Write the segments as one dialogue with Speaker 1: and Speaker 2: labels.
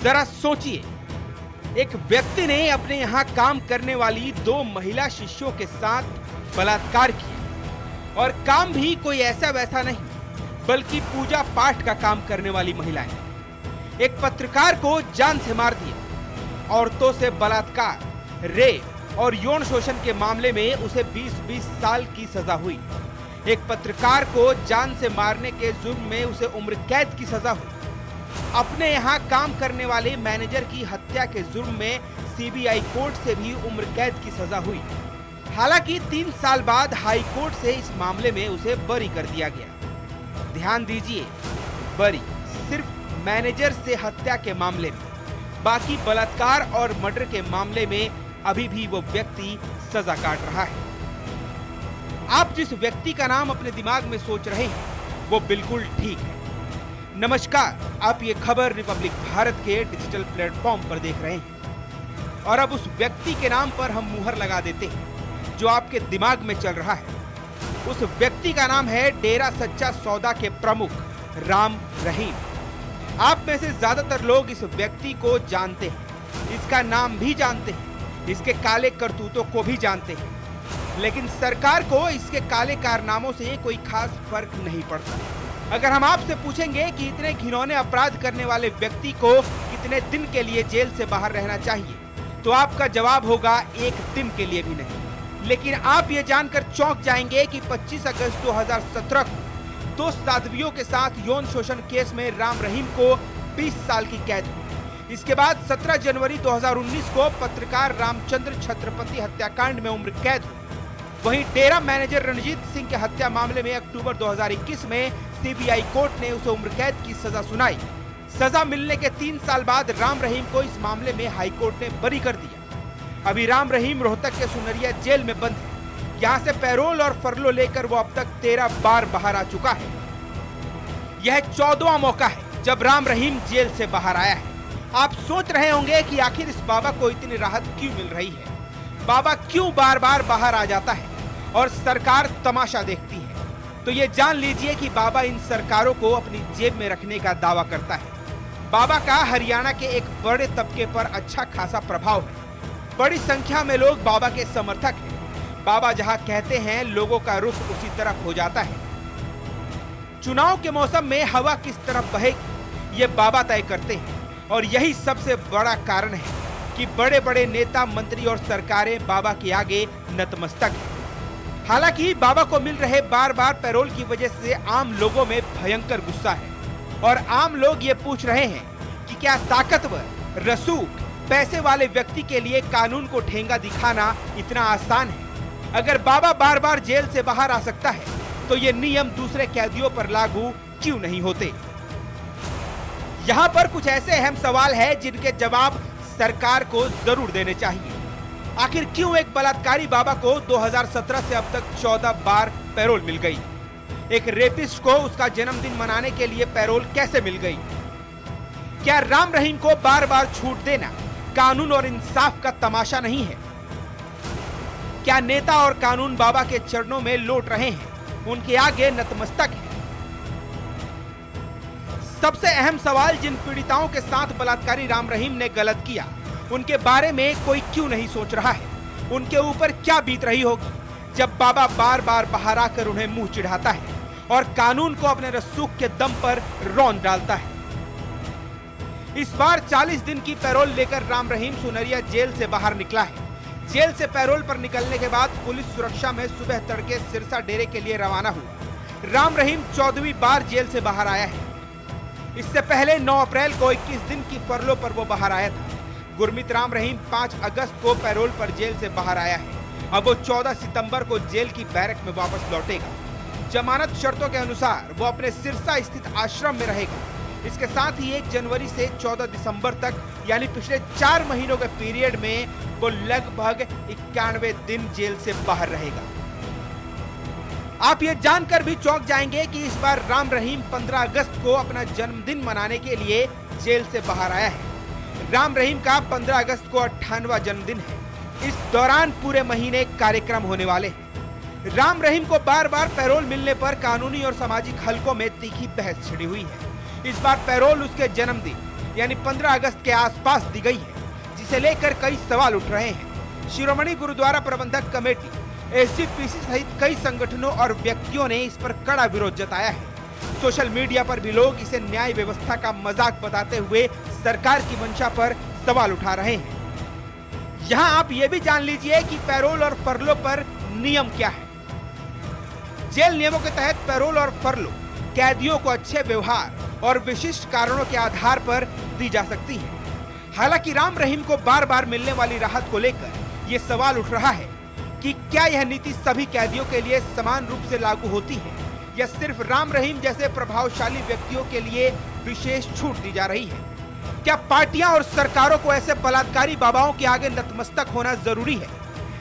Speaker 1: जरा सोचिए, एक व्यक्ति ने अपने यहाँ काम करने वाली 2 महिला शिष्यों के साथ बलात्कार किया और काम भी कोई ऐसा वैसा नहीं बल्कि पूजा पाठ का काम करने वाली महिलाएं। एक पत्रकार को जान से मार दिया। औरतों से बलात्कार, रेप और यौन शोषण के मामले में उसे 20-20 साल की सजा हुई। एक पत्रकार को जान से मारने के जुर्म में उसे उम्र कैद की सजा हुई। अपने यहाँ काम करने वाले मैनेजर की हत्या के जुर्म में सीबीआई कोर्ट से भी उम्र कैद की सजा हुई। हालांकि 3 साल बाद हाई कोर्ट से इस मामले में उसे बरी कर दिया गया। ध्यान दीजिए, बरी सिर्फ मैनेजर से हत्या के मामले में, बाकी बलात्कार और मर्डर के मामले में अभी भी वो व्यक्ति सजा काट रहा है। आप जिस व्यक्ति का नाम अपने दिमाग में सोच रहे हैं वो बिल्कुल ठीक है। नमस्कार, आप ये खबर रिपब्लिक भारत के डिजिटल प्लेटफॉर्म पर देख रहे हैं और अब उस व्यक्ति के नाम पर हम मुहर लगा देते हैं जो आपके दिमाग में चल रहा है। उस व्यक्ति का नाम है डेरा सच्चा सौदा के प्रमुख राम रहीम। आप में से ज्यादातर लोग इस व्यक्ति को जानते हैं, इसका नाम भी जानते हैं, इसके काले करतूतों को भी जानते हैं, लेकिन सरकार को इसके काले कारनामों से कोई खास फर्क नहीं पड़ता। अगर हम आपसे पूछेंगे कि इतने घिनौने अपराध करने वाले व्यक्ति को कितने दिन के लिए जेल से बाहर रहना चाहिए, तो आपका जवाब होगा 1 दिन के लिए भी नहीं। लेकिन आप ये जानकर चौंक जाएंगे कि 25 अगस्त 2017 को 2 साध्वियों के साथ यौन शोषण केस में राम रहीम को 20 साल की कैद हुई। इसके बाद 17 जनवरी 2019 को पत्रकार रामचंद्र छत्रपति हत्याकांड में उम्र कैद हुई। वहीं डेरा मैनेजर रणजीत सिंह के हत्या मामले में अक्टूबर 2021 में सीबीआई कोर्ट ने उसे उम्र कैद की सजा सुनाई। सजा मिलने के 3 साल बाद राम रहीम को इस मामले में हाई कोर्ट ने बरी कर दिया। अभी राम रहीम रोहतक के सुनरिया जेल में बंद है। यहाँ से पैरोल और फरलो लेकर वो अब तक 13 बार बाहर आ चुका है। यह 14वां मौका है जब राम रहीम जेल से बाहर आया है। आप सोच रहे होंगे कि आखिर इस बाबा को इतनी राहत क्यों मिल रही है, बाबा क्यों बार बार बाहर आ जाता है और सरकार तमाशा देखती है। तो ये जान लीजिए कि बाबा इन सरकारों को अपनी जेब में रखने का दावा करता है। बाबा का हरियाणा के एक बड़े तबके पर अच्छा खासा प्रभाव है। बड़ी संख्या में लोग बाबा के समर्थक हैं। बाबा जहां कहते हैं लोगों का रुख उसी तरफ हो जाता है। चुनाव के मौसम में हवा किस तरफ बहेगी ये बाबा तय करते हैं और यही सबसे बड़ा कारण है कि बड़े बड़े नेता, मंत्री और सरकारें बाबा के आगे नतमस्तक हैं। हालांकि बाबा को मिल रहे बार बार पैरोल की वजह से आम लोगों में भयंकर गुस्सा है और आम लोग ये पूछ रहे हैं कि क्या ताकतवर, रसूख, पैसे वाले व्यक्ति के लिए कानून को ठेंगा दिखाना इतना आसान है? अगर बाबा बार बार जेल से बाहर आ सकता है तो ये नियम दूसरे कैदियों पर लागू क्यों नहीं होते? यहाँ पर कुछ ऐसे अहम सवाल है जिनके जवाब सरकार को जरूर देने चाहिए। आखिर क्यों एक बलात्कारी बाबा को 2017 से अब तक 14 बार पैरोल मिल गई? एक रेपिस्ट को उसका जन्मदिन मनाने के लिए पैरोल कैसे मिल गई? क्या राम रहीम को बार बार छूट देना कानून और इंसाफ का तमाशा नहीं है? क्या नेता और कानून बाबा के चरणों में लौट रहे हैं, उनके आगे नतमस्तक हैं? सबसे अहम सवाल, जिन पीड़िताओं के साथ बलात्कारी राम रहीम ने गलत किया उनके बारे में कोई क्यों नहीं सोच रहा है? उनके ऊपर क्या बीत रही होगी जब बाबा बार बार बाहर आकर उन्हें मुंह चिढ़ाता है और कानून को अपने रसूख के दम पर रौंद डालता है? इस बार 40 दिन की पैरोल लेकर राम रहीम सुनरिया जेल से बाहर निकला है। जेल से पैरोल पर निकलने के बाद पुलिस सुरक्षा में सुबह तड़के सिरसा डेरे के लिए रवाना हुआ। राम रहीम 14वीं बार जेल से बाहर आया है। इससे पहले 9 अप्रैल को 21 दिन की फरलो पर वो बाहर आया था। गुरमीत राम रहीम 5 अगस्त को पैरोल पर जेल से बाहर आया है। अब वो 14 सितंबर को जेल की बैरक में वापस लौटेगा। जमानत शर्तों के अनुसार वो अपने सिरसा स्थित आश्रम में रहेगा। इसके साथ ही 1 जनवरी से 14 दिसंबर तक यानी पिछले 4 महीनों के पीरियड में वो लगभग 91 दिन जेल से बाहर रहेगा। आप ये जानकर भी चौंक जाएंगे कि इस बार राम रहीम 15 अगस्त को अपना जन्मदिन मनाने के लिए जेल से बाहर आया है। राम रहीम का 15 अगस्त को 98वां जन्मदिन है। इस दौरान पूरे महीने कार्यक्रम होने वाले हैं। राम रहीम को बार बार पैरोल मिलने पर कानूनी और सामाजिक हलकों में तीखी बहस छिड़ी हुई है। इस बार पैरोल उसके जन्मदिन यानी 15 अगस्त के आसपास दी गई है, जिसे लेकर कई सवाल उठ रहे हैं। शिरोमणि गुरुद्वारा प्रबंधक कमेटी, एसजीपीसी सहित कई संगठनों और व्यक्तियों ने इस पर कड़ा विरोध जताया है। सोशल मीडिया पर भी लोग इसे न्याय व्यवस्था का मजाक बताते हुए सरकार की मंशा पर सवाल उठा रहे हैं। यहाँ आप ये भी जान लीजिए कि पैरोल और फरलो पर नियम क्या है। जेल नियमों के तहत पैरोल और फरलो कैदियों को अच्छे व्यवहार और विशिष्ट कारणों के आधार पर दी जा सकती है। हालांकि राम रहीम को बार बार मिलने वाली राहत को लेकर ये सवाल उठ रहा है कि क्या यह नीति सभी कैदियों के लिए समान रूप से लागू होती है या सिर्फ राम रहीम जैसे प्रभावशाली व्यक्तियों के लिए विशेष छूट दी जा रही है। क्या पार्टियां और सरकारों को ऐसे बलात्कारी बाबाओं के आगे नतमस्तक होना जरूरी है?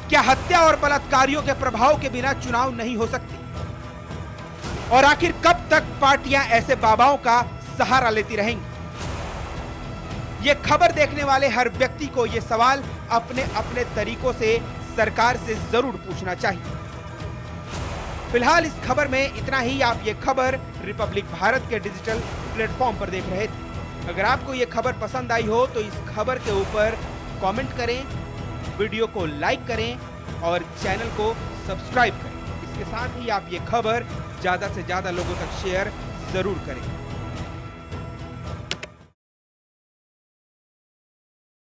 Speaker 1: क्या हत्या और बलात्कारियों के प्रभाव के बिना चुनाव नहीं हो सकते? और आखिर कब तक पार्टियां ऐसे बाबाओं का सहारा लेती रहेंगी? ये खबर देखने वाले हर व्यक्ति को ये सवाल अपने अपने तरीकों से सरकार से जरूर पूछना चाहिए। फिलहाल इस खबर में इतना ही। आप ये खबर रिपब्लिक भारत के डिजिटल प्लेटफॉर्म पर देख रहे थे। अगर आपको ये खबर पसंद आई हो तो इस खबर के ऊपर कमेंट करें, वीडियो को लाइक करें और चैनल को सब्सक्राइब करें। इसके साथ ही आप ये खबर ज्यादा से ज्यादा लोगों तक शेयर जरूर करें।